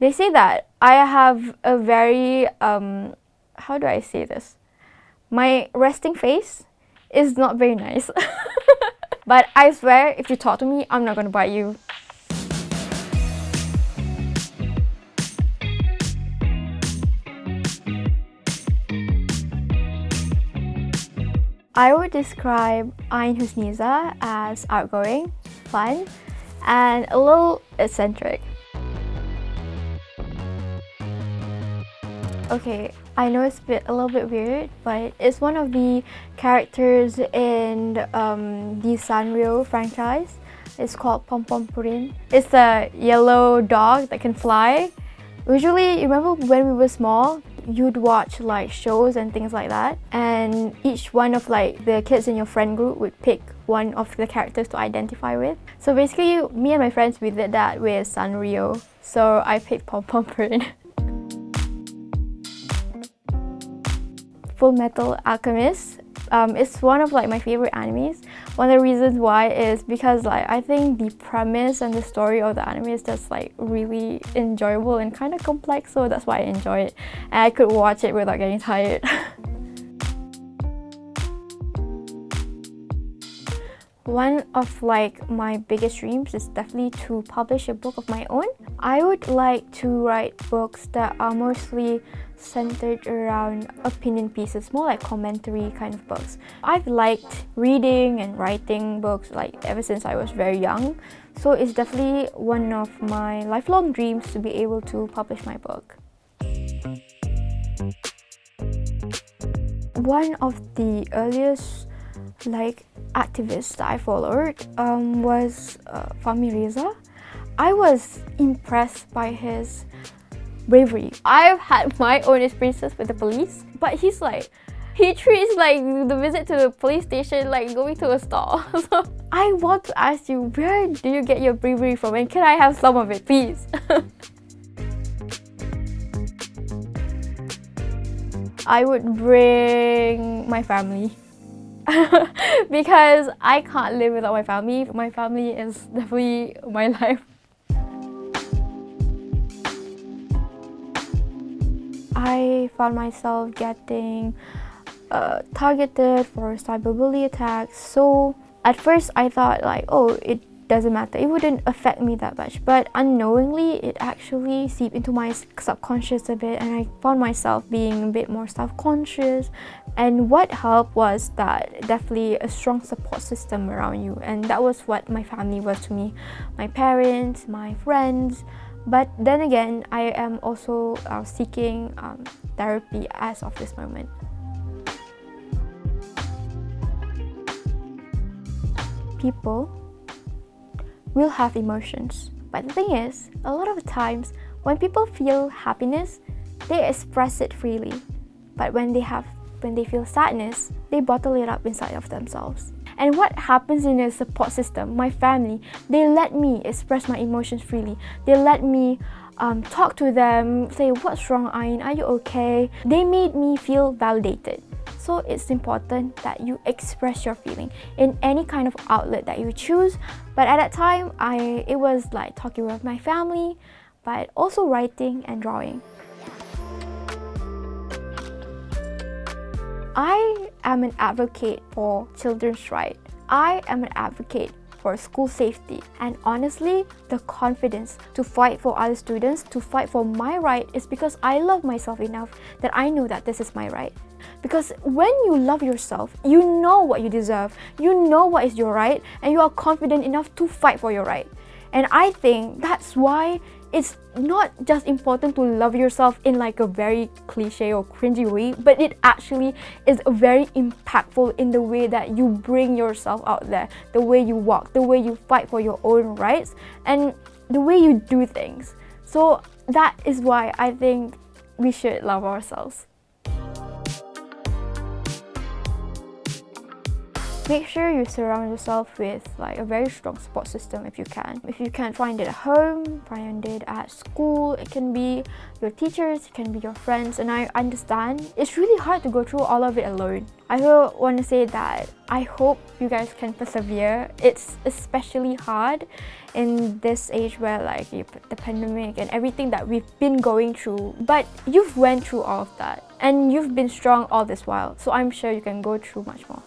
They say that I have a very, how do I say this? My resting face is not very nice. But I swear, if you talk to me, I'm not gonna bite you. I would describe Ain Husniza as outgoing, fun, and a little eccentric. Okay, I know it's a little bit weird, but it's one of the characters in the Sanrio franchise. It's called Pompompurin. It's a yellow dog that can fly. Usually, remember when we were small, you'd watch like shows and things like that, and each one of like the kids in your friend group would pick one of the characters to identify with. So basically, me and my friends, we did that with Sanrio. So I picked Pompompurin. Full Metal Alchemist. It's one of like my favorite animes. One of the reasons why is because like I think the premise and the story of the anime is just like really enjoyable and kind of complex, so that's why I enjoy it. And I could watch it without getting tired. One of like my biggest dreams is definitely to publish a book of my own. I would like to write books that are mostly centered around opinion pieces, more like commentary kind of books. I've liked reading and writing books like ever since I was very young, so it's definitely one of my lifelong dreams to be able to publish my book. One of the earliest like activists that I followed was Fahmi Reza. I was impressed by his bravery. I've had my own experiences with the police, but he treats like the visit to the police station like going to a store. So I want to ask you, where do you get your bravery from, and can I have some of it, please? I would bring my family. Because I can't live without my family. My family is definitely my life. I found myself getting targeted for cyberbully attacks. So at first I thought like, oh, it doesn't matter, it wouldn't affect me that much, but unknowingly it actually seeped into my subconscious a bit, and I found myself being a bit more self-conscious. And what helped was that definitely a strong support system around you, and that was what my family was to me, my parents, my friends. But then again, I am also seeking therapy as of this moment. People will have emotions, but the thing is, a lot of times when people feel happiness, they express it freely. But when they feel sadness, they bottle it up inside of themselves. And what happens in a support system, my family, they let me express my emotions freely. They let me talk to them, say, what's wrong, Ain? Are you okay? They made me feel validated. So it's important that you express your feeling in any kind of outlet that you choose. But at that time, it was like talking with my family, but also writing and drawing. I am an advocate for children's rights. I am an advocate for school safety. And honestly, the confidence to fight for other students, to fight for my right, is because I love myself enough that I know that this is my right. Because when you love yourself, you know what you deserve, you know what is your right, and you are confident enough to fight for your right. And I think that's why it's not just important to love yourself in like a very cliche or cringy way, but it actually is very impactful in the way that you bring yourself out there, the way you walk, the way you fight for your own rights, and the way you do things. So that is why I think we should love ourselves. make sure you surround yourself with like a very strong support system if you can. If you can't find it at home, find it at school. It can be your teachers, it can be your friends, and I understand it's really hard to go through all of it alone. I also want to say that I hope you guys can persevere. It's especially hard in this age where like the pandemic and everything that we've been going through, but you've went through all of that and you've been strong all this while, so I'm sure you can go through much more.